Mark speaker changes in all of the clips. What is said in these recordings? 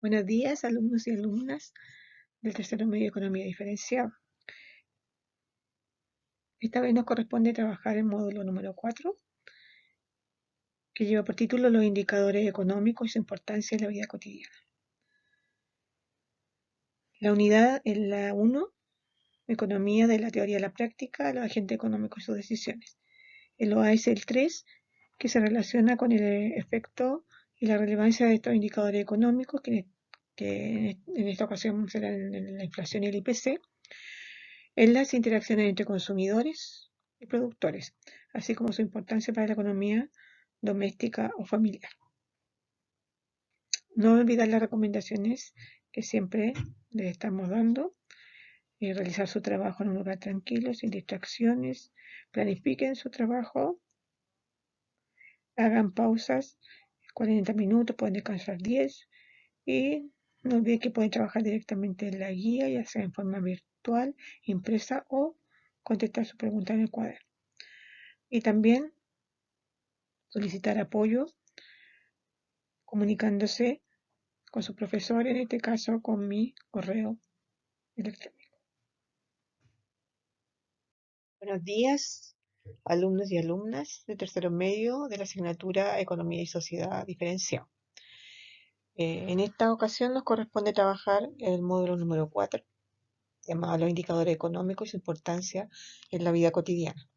Speaker 1: Buenos días, alumnos y alumnas del tercero medio de Economía Diferenciada. Esta vez nos corresponde trabajar el módulo número 4, que lleva por título Los indicadores económicos y su importancia en la vida cotidiana. La unidad es la 1, Economía de la teoría a la práctica, los agentes económicos y sus decisiones. El OA es el 3, que se relaciona con el efecto y la relevancia de estos indicadores económicos, que en esta ocasión serán la inflación y el IPC, en las interacciones entre consumidores y productores, así como su importancia para la economía doméstica o familiar. No olvidar las recomendaciones que siempre les estamos dando: realizar su trabajo en un lugar tranquilo, sin distracciones, planifiquen su trabajo, hagan pausas 40 minutos, pueden descansar 10 y no olviden que pueden trabajar directamente en la guía, ya sea en forma virtual, impresa o contestar su pregunta en el cuaderno. Y también solicitar apoyo comunicándose con su profesor, en este caso con mi correo electrónico. Buenos días, alumnos y alumnas de tercero medio de la asignatura Economía y Sociedad Diferenciada. En esta ocasión nos corresponde trabajar el módulo número 4, llamado Los indicadores económicos y su importancia en la vida cotidiana.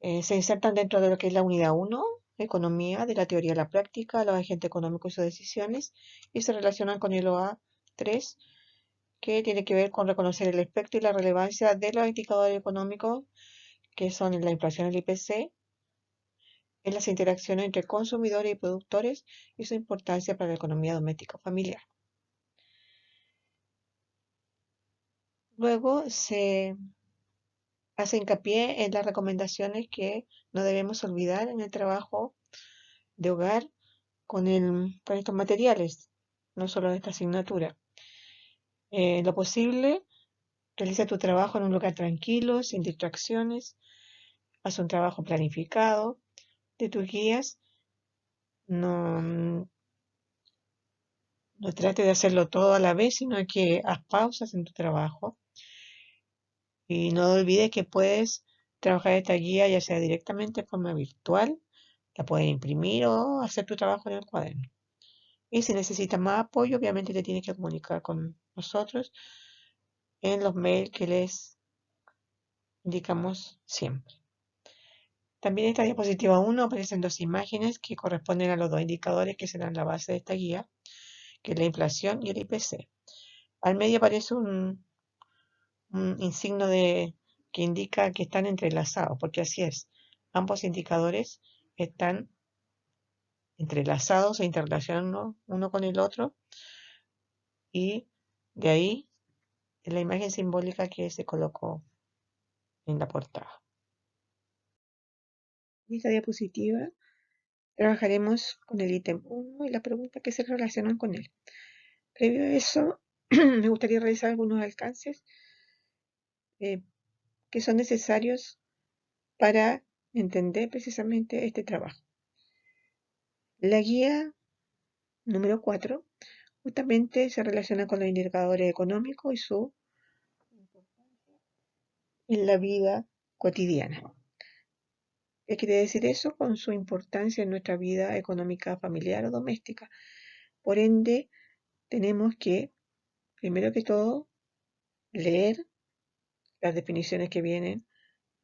Speaker 1: Se insertan dentro de lo que es la unidad 1, Economía de la teoría a la práctica, los agentes económicos y sus decisiones, y se relacionan con el OA 3, que tiene que ver con reconocer el efecto y la relevancia de los indicadores económicos, que son la inflación y el IPC, en las interacciones entre consumidores y productores y su importancia para la economía doméstica o familiar. Luego se hace hincapié en las recomendaciones que no debemos olvidar en el trabajo de hogar con estos materiales, no solo de esta asignatura. En lo posible, realiza tu trabajo en un lugar tranquilo, sin distracciones, haz un trabajo planificado de tus guías. No, no trate de hacerlo todo a la vez, sino que haz pausas en tu trabajo. Y no olvides que puedes trabajar esta guía ya sea directamente de forma virtual, la puedes imprimir o hacer tu trabajo en el cuaderno. Y si necesitas más apoyo, obviamente te tienes que comunicar con nosotros en los mails que les indicamos siempre. También en esta diapositiva 1 aparecen dos imágenes que corresponden a los dos indicadores que serán la base de esta guía, que es la inflación y el IPC. Al medio aparece un insigno que indica que están entrelazados, porque así es. Ambos indicadores están entrelazados e interrelacionados uno con el otro, y de ahí la imagen simbólica que se colocó en la portada. En esta diapositiva trabajaremos con el ítem 1 y la pregunta que se relacionan con él. Previo a eso, me gustaría realizar algunos alcances que son necesarios para entender precisamente este trabajo. La guía número 4 justamente se relaciona con los indicadores económicos y su en la vida cotidiana. ¿Qué quiere decir eso? Con su importancia en nuestra vida económica, familiar o doméstica. Por ende, tenemos que, primero que todo, leer las definiciones que vienen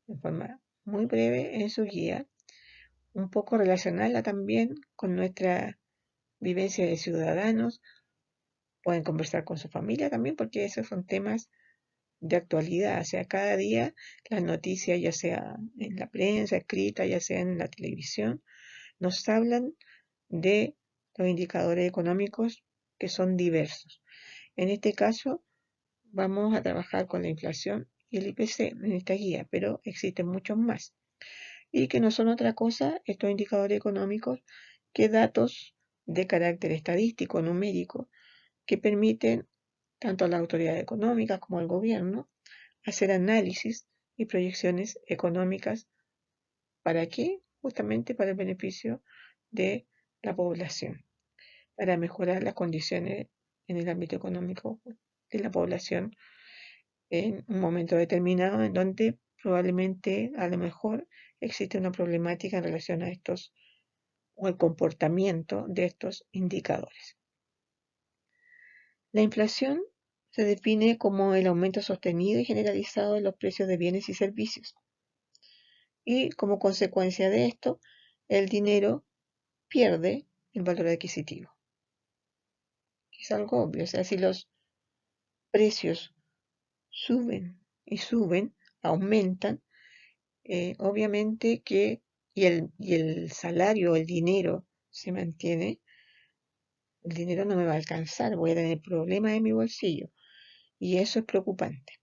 Speaker 1: de forma muy breve en su guía, un poco relacionarla también con nuestra vivencia de ciudadanos. Pueden conversar con su familia también, porque esos son temas de actualidad. O sea, cada día las noticias, ya sea en la prensa escrita, ya sea en la televisión, nos hablan de los indicadores económicos que son diversos. En este caso, vamos a trabajar con la inflación y el IPC en esta guía, pero existen muchos más, y que no son otra cosa estos indicadores económicos que datos de carácter estadístico, numérico, que permiten tanto a las autoridades económicas como al gobierno hacer análisis y proyecciones económicas. ¿Para qué? Justamente para el beneficio de la población. para mejorar las condiciones en el ámbito económico de la población en un momento determinado en donde probablemente a lo mejor existe una problemática en relación a estos o el comportamiento de estos indicadores. La inflación se define como el aumento sostenido y generalizado de los precios de bienes y servicios. Y como consecuencia de esto, el dinero pierde el valor adquisitivo. Es algo obvio, o sea, si los precios suben y suben, aumentan, obviamente que y el salario, el dinero se mantiene, el dinero no me va a alcanzar, voy a tener problemas en mi bolsillo y eso es preocupante.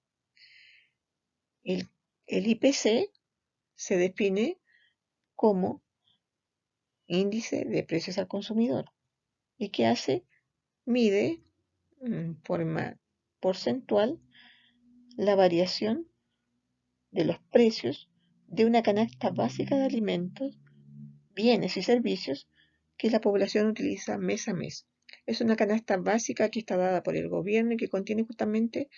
Speaker 1: El, el IPC se define como índice de precios al consumidor. ¿Y qué hace? Mide en forma porcentual la variación de los precios de una canasta básica de alimentos, bienes y servicios que la población utiliza mes a mes. Es una canasta básica que está dada por el gobierno y que contiene justamente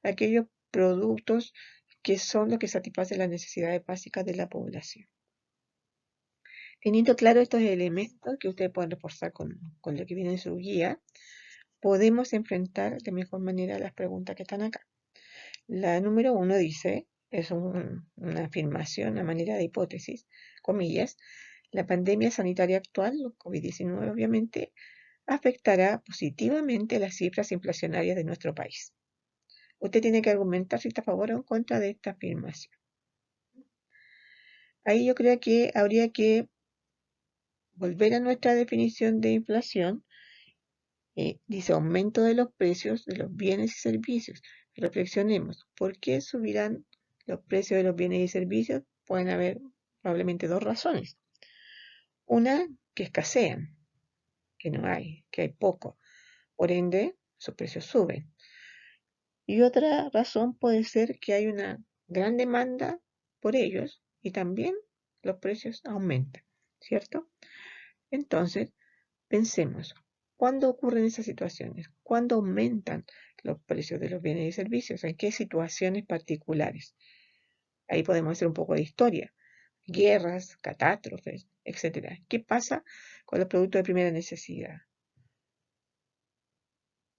Speaker 1: aquellos productos que son los que satisfacen las necesidades básicas de la población. Teniendo claro estos elementos que ustedes pueden reforzar con lo que viene en su guía, podemos enfrentar de mejor manera las preguntas que están acá. La número 1 dice, es una afirmación, una manera de hipótesis, comillas, la pandemia sanitaria actual, COVID-19 obviamente, afectará positivamente las cifras inflacionarias de nuestro país. Usted tiene que argumentar si está a favor o en contra de esta afirmación. Ahí yo creo que habría que volver a nuestra definición de inflación. Dice aumento de los precios de los bienes y servicios. Reflexionemos, ¿por qué subirán los precios de los bienes y servicios? Pueden haber probablemente dos razones. Una, que escasean, que no hay, que hay poco. Por ende, sus precios suben. Y otra razón puede ser que hay una gran demanda por ellos y también los precios aumentan, ¿cierto? Entonces, pensemos, ¿cuándo ocurren esas situaciones? ¿Cuándo aumentan los precios de los bienes y servicios? ¿En qué situaciones particulares? Ahí podemos hacer un poco de historia. Guerras, catástrofes, etcétera. ¿Qué pasa con los productos de primera necesidad?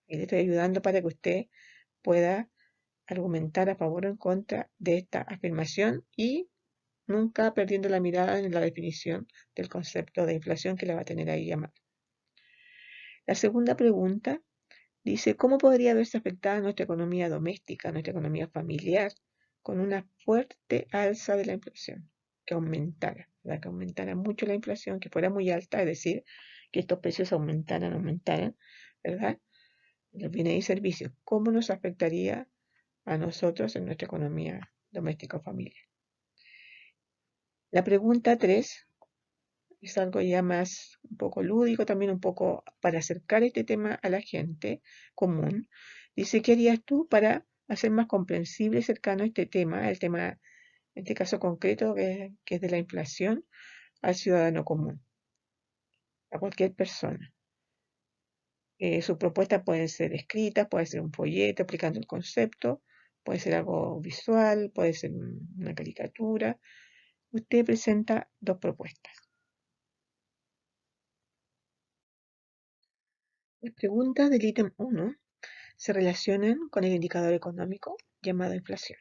Speaker 1: Y le estoy ayudando para que usted pueda argumentar a favor o en contra de esta afirmación y nunca perdiendo la mirada en la definición del concepto de inflación que la va a tener ahí a mano. La segunda pregunta dice, ¿cómo podría verse afectada nuestra economía doméstica, nuestra economía familiar, con una fuerte alza de la inflación? Que aumentara, ¿verdad? Que aumentara mucho la inflación, que fuera muy alta, es decir, que estos precios aumentaran, ¿verdad? Los bienes y servicios. ¿Cómo nos afectaría a nosotros en nuestra economía doméstica o familiar? La pregunta 3 es algo ya más un poco lúdico, también un poco para acercar este tema a la gente común. Dice, ¿qué harías tú para hacer más comprensible y cercano este tema, el tema, en este caso concreto, que es de la inflación, al ciudadano común, a cualquier persona? Sus propuestas pueden ser escritas, puede ser un folleto explicando el concepto, puede ser algo visual, puede ser una caricatura. Usted presenta dos propuestas. Las preguntas del ítem 1 se relacionan con el indicador económico llamado inflación.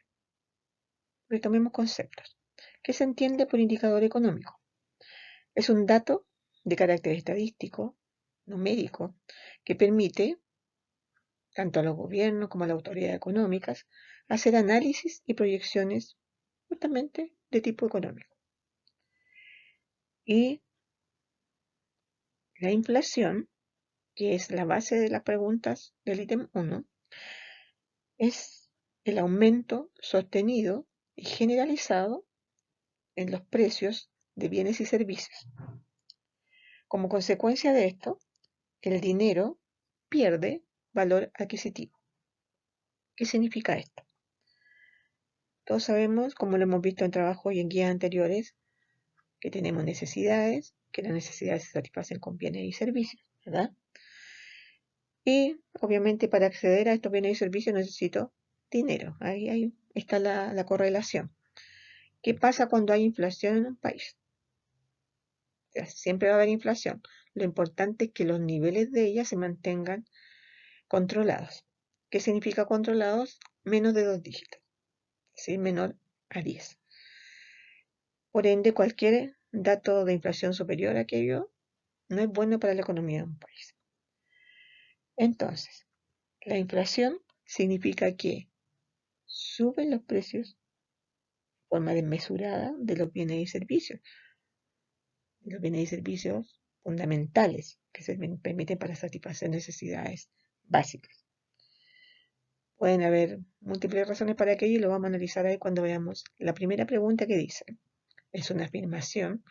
Speaker 1: Retomemos conceptos. ¿Qué se entiende por indicador económico? Es un dato de carácter estadístico, numérico, que permite tanto a los gobiernos como a las autoridades económicas hacer análisis y proyecciones justamente de tipo económico. Y la inflación, que es la base de las preguntas del ítem 1, es el aumento sostenido y generalizado en los precios de bienes y servicios. Como consecuencia de esto, el dinero pierde valor adquisitivo. ¿Qué significa esto? Todos sabemos, como lo hemos visto en trabajos y en guías anteriores, que tenemos necesidades, que las necesidades se satisfacen con bienes y servicios, ¿verdad? Y obviamente para acceder a estos bienes y servicios necesito dinero. Ahí está la correlación. ¿Qué pasa cuando hay inflación en un país? O sea, siempre va a haber inflación. Lo importante es que los niveles de ella se mantengan controlados. ¿Qué significa controlados? Menos de 2 dígitos, ¿sí? Menor a 10. Por ende, cualquier dato de inflación superior a aquello no es bueno para la economía de un país. Entonces, la inflación significa que suben los precios de forma desmesurada de los bienes y servicios. Los bienes y servicios fundamentales que se permiten para satisfacer necesidades básicas. Pueden haber múltiples razones para aquello y lo vamos a analizar ahí cuando veamos la primera pregunta que dice. Es una afirmación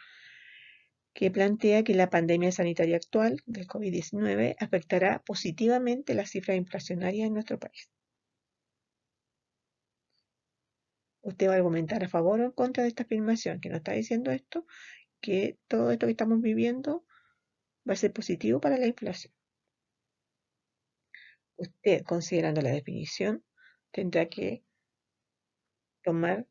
Speaker 1: que plantea que la pandemia sanitaria actual del COVID-19 afectará positivamente las cifras inflacionarias en nuestro país. Usted va a argumentar a favor o en contra de esta afirmación, que nos está diciendo esto, que todo esto que estamos viviendo va a ser positivo para la inflación. Usted, considerando la definición, tendrá que tomar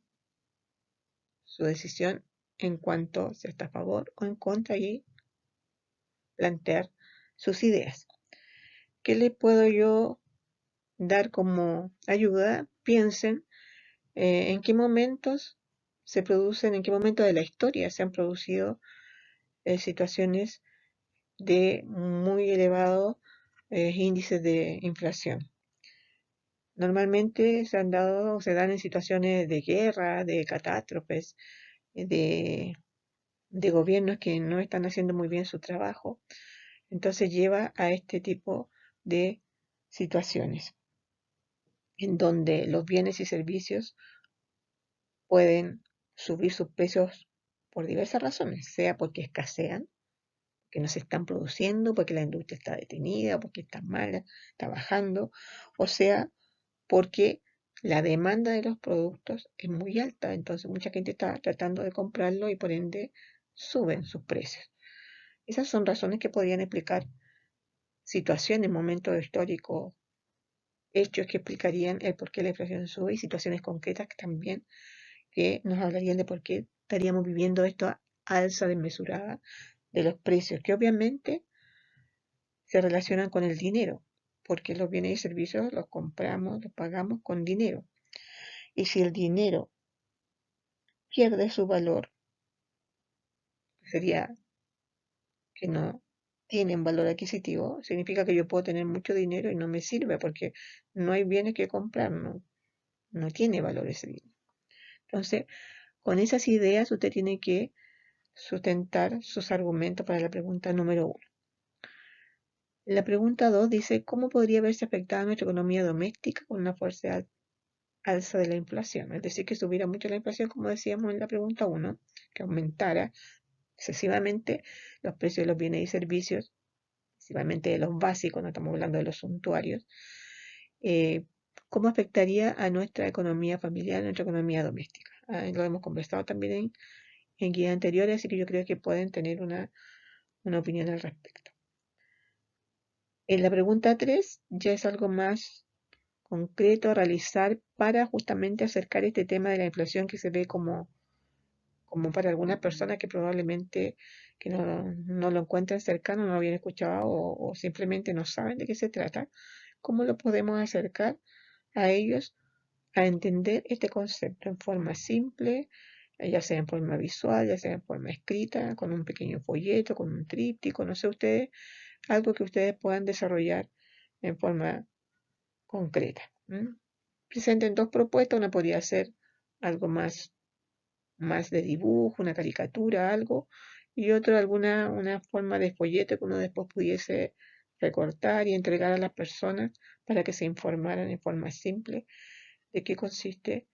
Speaker 1: su decisión en cuanto si está a favor o en contra y plantear sus ideas. ¿Qué le puedo yo dar como ayuda? Piensen en qué momentos se producen, en qué momento de la historia se han producido situaciones de muy elevados índices de inflación. Normalmente se han dado, se dan en situaciones de guerra, de catástrofes, de, de gobiernos que no están haciendo muy bien su trabajo. Entonces lleva a este tipo de situaciones en donde los bienes y servicios pueden subir sus precios por diversas razones, sea porque escasean, que no se están produciendo, porque la industria está detenida, porque está mala, está bajando, o sea, porque la demanda de los productos es muy alta, entonces mucha gente está tratando de comprarlo y por ende suben sus precios. Esas son razones que podrían explicar situaciones, momentos históricos, hechos que explicarían el por qué la inflación sube y situaciones concretas que también que nos hablarían de por qué estaríamos viviendo esta alza desmesurada de los precios, que obviamente se relacionan con el dinero, porque los bienes y servicios los compramos, los pagamos con dinero. Y si el dinero pierde su valor, sería que no tienen valor adquisitivo, significa que yo puedo tener mucho dinero y no me sirve porque no hay bienes que comprar, no tiene valor ese dinero. Entonces, con esas ideas usted tiene que sustentar sus argumentos para la pregunta número 1. La pregunta 2 dice, ¿cómo podría verse afectada nuestra economía doméstica con una fuerte alza de la inflación? Es decir, que subiera mucho la inflación, como decíamos en la pregunta 1, que aumentara excesivamente los precios de los bienes y servicios, principalmente de los básicos, no estamos hablando de los suntuarios. ¿Cómo afectaría a nuestra economía familiar, a nuestra economía doméstica? Lo hemos conversado también en guías anteriores, así que yo creo que pueden tener una opinión al respecto. En la pregunta 3 ya es algo más concreto a realizar para justamente acercar este tema de la inflación que se ve como para algunas personas que probablemente que no lo encuentran cercano, no lo habían escuchado o simplemente no saben de qué se trata, ¿cómo lo podemos acercar a ellos a entender este concepto en forma simple, ya sea en forma visual, ya sea en forma escrita, con un pequeño folleto, con un tríptico, no sé ustedes, algo que ustedes puedan desarrollar en forma concreta? Presenten 2 propuestas, una podría ser algo más de dibujo, una caricatura, algo, y otro una forma de folleto que uno después pudiese recortar y entregar a las personas para que se informaran en forma simple de qué consiste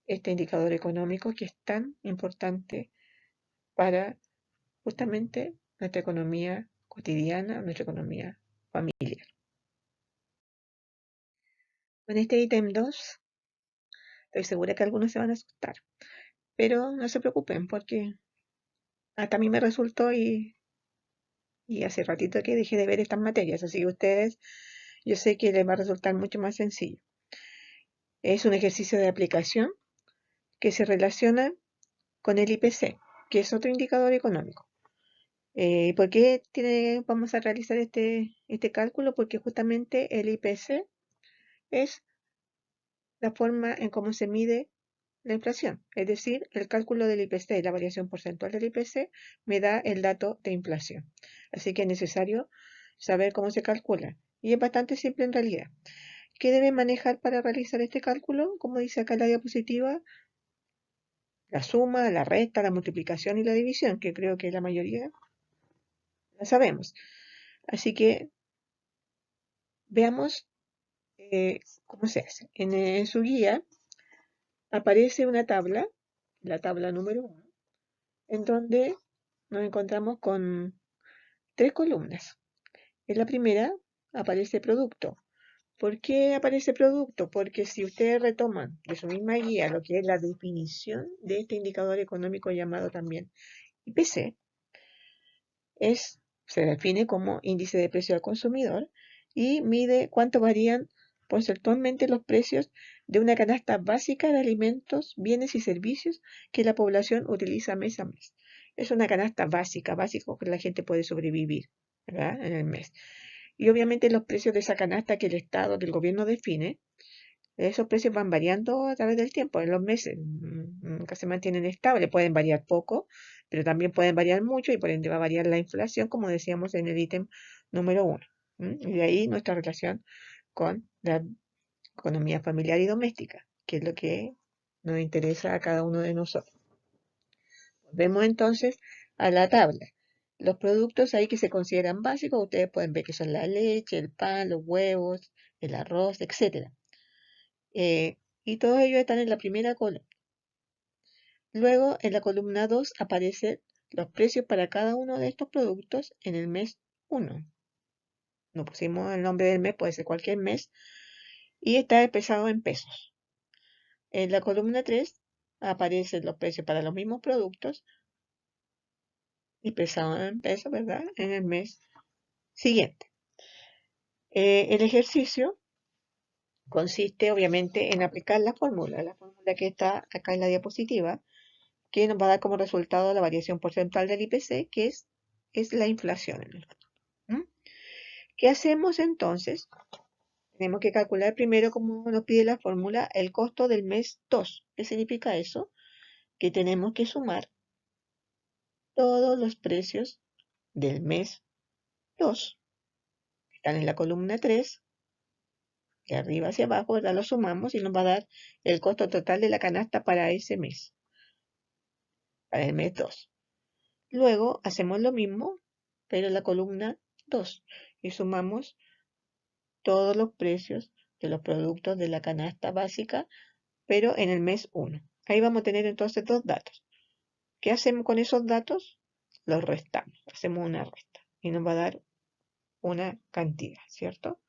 Speaker 1: este indicador económico que es tan importante para justamente nuestra economía cotidiana, nuestra economía familiar. Con este ítem 2, estoy segura que algunos se van a asustar, pero no se preocupen porque hasta a mí me resultó y hace ratito que dejé de ver estas materias, así que ustedes yo sé que les va a resultar mucho más sencillo. Es un ejercicio de aplicación que se relaciona con el IPC, que es otro indicador económico. ¿Por qué vamos a realizar este cálculo? Porque justamente el IPC es la forma en cómo se mide la inflación. Es decir, el cálculo del IPC, la variación porcentual del IPC, me da el dato de inflación. Así que es necesario saber cómo se calcula. Y es bastante simple en realidad. ¿Qué debe manejar para realizar este cálculo? Como dice acá en la diapositiva, la suma, la resta, la multiplicación y la división, que creo que la mayoría la sabemos. Así que veamos cómo se hace. En su guía aparece una tabla, la tabla número 1, en donde nos encontramos con tres columnas. En la primera aparece producto. ¿Por qué aparece producto? Porque si ustedes retoman de su misma guía lo que es la definición de este indicador económico llamado también IPC, se define como índice de precio al consumidor y mide cuánto varían porcentualmente los precios de una canasta básica de alimentos, bienes y servicios que la población utiliza mes a mes. Es una canasta básica, básico que la gente puede sobrevivir, ¿verdad? En el mes. Y obviamente los precios de esa canasta que el Estado, que el gobierno define, esos precios van variando a través del tiempo, en los meses, nunca se mantienen estables, pueden variar poco, pero también pueden variar mucho y por ende va a variar la inflación, como decíamos en el ítem número 1. Y de ahí nuestra relación con la economía familiar y doméstica, que es lo que nos interesa a cada uno de nosotros. Vemos entonces a la tabla. Los productos ahí que se consideran básicos, ustedes pueden ver que son la leche, el pan, los huevos, el arroz, etcétera. Y todos ellos están en la primera columna. Luego, en la columna 2 aparecen los precios para cada uno de estos productos en el mes 1. No pusimos el nombre del mes, puede ser cualquier mes, y está expresado en pesos. En la columna 3 aparecen los precios para los mismos productos, expresados en pesos, ¿verdad? En el mes siguiente. El ejercicio consiste obviamente en aplicar la fórmula que está acá en la diapositiva, que nos va a dar como resultado la variación porcentual del IPC, que es la inflación en el fondo. ¿Mm? ¿Qué hacemos entonces? Tenemos que calcular primero, como nos pide la fórmula, el costo del mes 2. ¿Qué significa eso? Que tenemos que sumar todos los precios del mes 2. Están en la columna 3, de arriba hacia abajo, ¿verdad? Lo sumamos y nos va a dar el costo total de la canasta para ese mes, para el mes 2. Luego hacemos lo mismo, pero en la columna 2 y sumamos todos los precios de los productos de la canasta básica, pero en el mes 1. Ahí vamos a tener entonces dos datos. ¿Qué hacemos con esos datos? Los restamos, hacemos una resta y nos va a dar una cantidad, ¿cierto?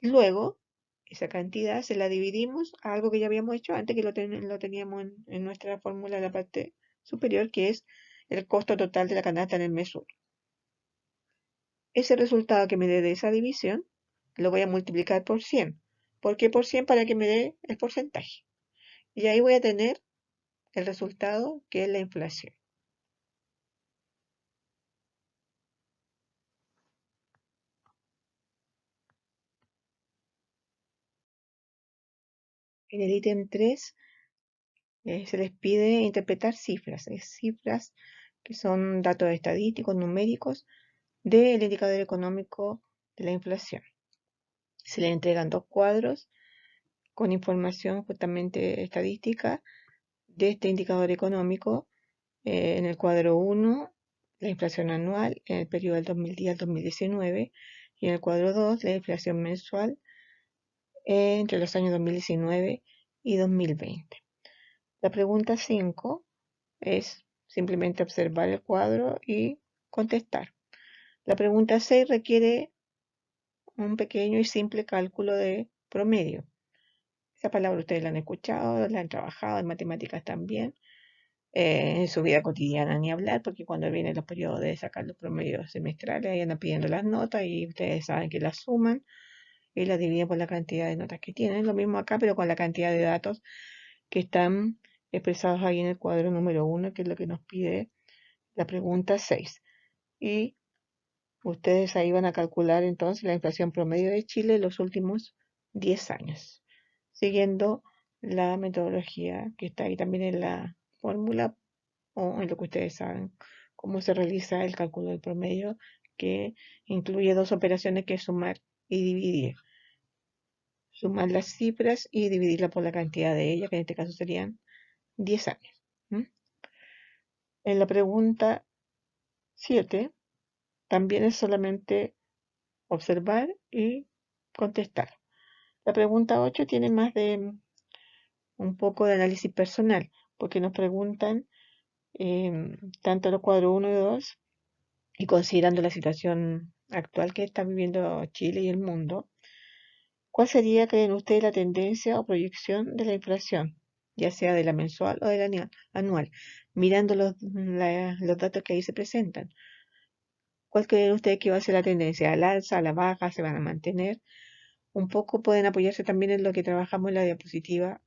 Speaker 1: Luego, esa cantidad se la dividimos a algo que ya habíamos hecho antes, que lo teníamos en nuestra fórmula en la parte superior, que es el costo total de la canasta en el mes 1. Ese resultado que me dé de esa división lo voy a multiplicar por 100. ¿Por qué por 100? Para que me dé el porcentaje. Y ahí voy a tener el resultado, que es la inflación. En el ítem 3 se les pide interpretar cifras que son datos estadísticos, numéricos, del indicador económico de la inflación. Se le entregan dos cuadros con información justamente estadística de este indicador económico. En el cuadro 1, la inflación anual en el periodo del 2010 al 2019, y en el cuadro 2, la inflación mensual entre los años 2019 y 2020. La pregunta 5 es simplemente observar el cuadro y contestar. La pregunta 6 requiere un pequeño y simple cálculo de promedio. Esa palabra ustedes la han escuchado, la han trabajado en matemáticas también. En su vida cotidiana ni hablar, porque cuando vienen los periodos de sacar los promedios semestrales, ahí andan pidiendo las notas y ustedes saben que las suman y la dividen por la cantidad de notas que tienen. Lo mismo acá, pero con la cantidad de datos que están expresados ahí en el cuadro número 1, que es lo que nos pide la pregunta 6. Y ustedes ahí van a calcular entonces la inflación promedio de Chile en los últimos 10 años, siguiendo la metodología que está ahí también en la fórmula o en lo que ustedes saben, cómo se realiza el cálculo del promedio, que incluye dos operaciones que es sumar y dividir. Sumar las cifras y dividirla por la cantidad de ellas, que en este caso serían 10 años. ¿Mm? En la pregunta 7 también es solamente observar y contestar. La pregunta 8 tiene más de un poco de análisis personal, porque nos preguntan tanto los cuadros 1 y 2, y considerando la situación actual que está viviendo Chile y el mundo, ¿cuál sería, creen ustedes, la tendencia o proyección de la inflación, ya sea de la mensual o de la anual, mirando los datos que ahí se presentan? ¿Cuál creen ustedes que va a ser la tendencia? ¿Al alza, a la baja? ¿Se van a mantener? Un poco pueden apoyarse también en lo que trabajamos en la diapositiva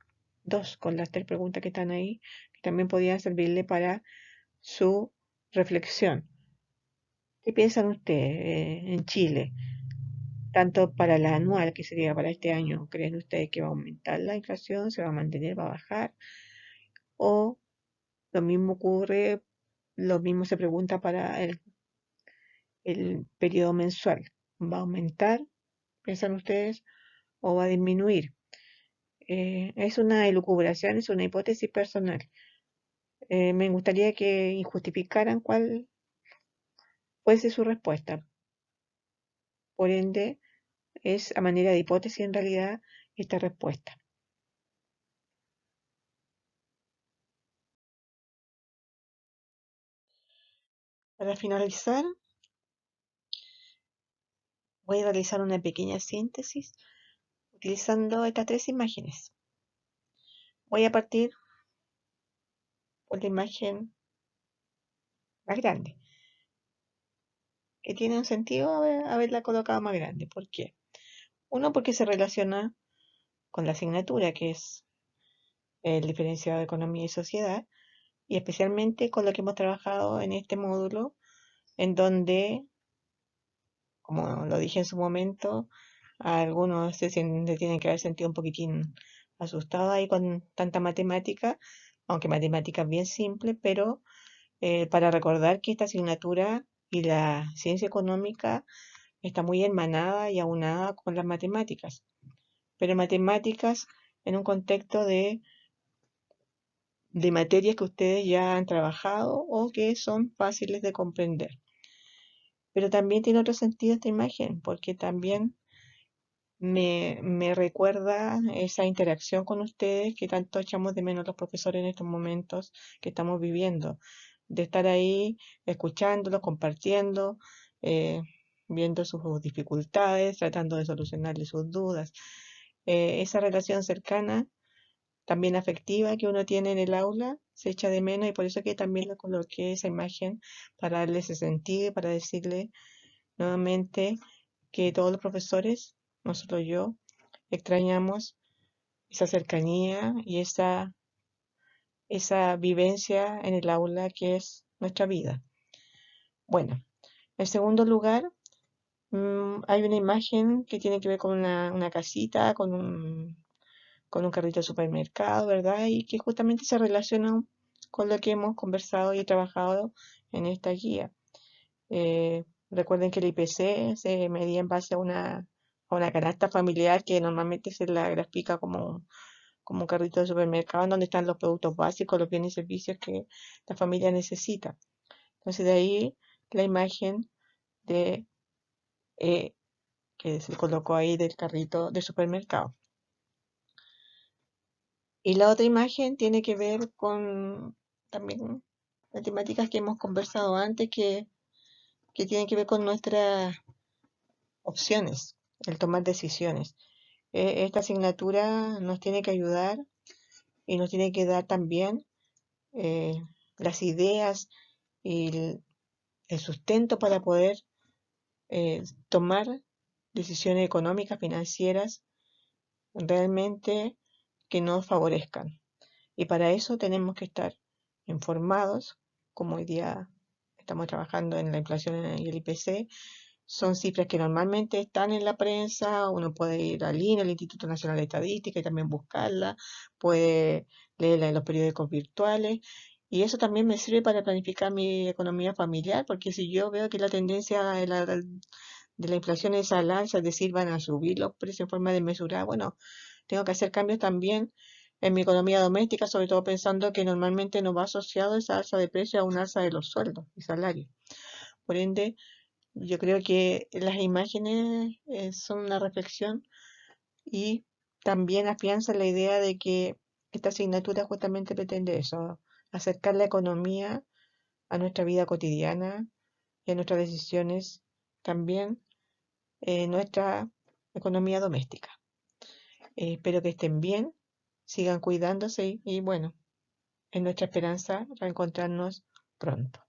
Speaker 1: 2, con las 3 preguntas que están ahí, que también podrían servirle para su reflexión. ¿Qué piensan ustedes en Chile? Tanto para la anual, que sería para este año, ¿creen ustedes que va a aumentar la inflación, se va a mantener, va a bajar? ¿O lo mismo ocurre, lo mismo se pregunta para el periodo mensual? ¿Va a aumentar, piensan ustedes, o va a disminuir? Es una elucubración, es una hipótesis personal. Me gustaría que justificaran cuál fuese su respuesta. Por ende, es a manera de hipótesis en realidad esta respuesta. Para finalizar, voy a realizar una pequeña síntesis utilizando estas 3 imágenes. Voy a partir por la imagen más grande, que tiene un sentido haberla colocado más grande. ¿Por qué? Uno, porque se relaciona con la asignatura, que es el diferenciado de economía y sociedad, y especialmente con lo que hemos trabajado en este módulo, en donde, como lo dije en su momento, a algunos se tienen que haber sentido un poquitín asustados ahí con tanta matemática, aunque matemática bien simple, pero para recordar que esta asignatura y la ciencia económica está muy hermanada y aunada con las matemáticas, pero matemáticas en un contexto de materias que ustedes ya han trabajado o que son fáciles de comprender. Pero también tiene otro sentido esta imagen, porque también me recuerda esa interacción con ustedes que tanto echamos de menos los profesores en estos momentos que estamos viviendo, de estar ahí escuchándolos, compartiendo, eh, viendo sus dificultades, tratando de solucionarles sus dudas. Esa relación cercana, también afectiva que uno tiene en el aula, se echa de menos, y por eso que también le coloqué esa imagen para darle ese sentido y para decirle nuevamente que todos los profesores, no solo yo, extrañamos esa cercanía y esa vivencia en el aula que es nuestra vida. Bueno, en segundo lugar, hay una imagen que tiene que ver con una casita, con un carrito de supermercado, ¿verdad? Y que justamente se relaciona con lo que hemos conversado y trabajado en esta guía. Recuerden que el IPC se medía en base a una canasta familiar que normalmente se la grafica como un carrito de supermercado en donde están los productos básicos, los bienes y servicios que la familia necesita. Entonces de ahí la imagen de que se colocó ahí del carrito de supermercado. Y la otra imagen tiene que ver con también las temáticas que hemos conversado antes que tienen que ver con nuestras opciones, el tomar decisiones. Esta asignatura nos tiene que ayudar y nos tiene que dar también eh, las ideas y el sustento para poder tomar decisiones económicas, financieras, realmente que nos favorezcan. Y para eso tenemos que estar informados, como hoy día estamos trabajando en la inflación y el IPC. Son cifras que normalmente están en la prensa, uno puede ir al INE, al Instituto Nacional de Estadística, y también buscarla, puede leerla en los periódicos virtuales, y eso también me sirve para planificar mi economía familiar, porque si yo veo que la tendencia de la inflación es al alza, es decir, van a subir los precios en forma desmesurada, bueno, tengo que hacer cambios también en mi economía doméstica, sobre todo pensando que normalmente no va asociado esa alza de precio a un alza de los sueldos y salarios. Por ende, yo creo que las imágenes son una reflexión y también afianza la idea de que esta asignatura justamente pretende eso, acercar la economía a nuestra vida cotidiana y a nuestras decisiones, también nuestra economía doméstica. Espero que estén bien, sigan cuidándose y bueno, es nuestra esperanza reencontrarnos pronto.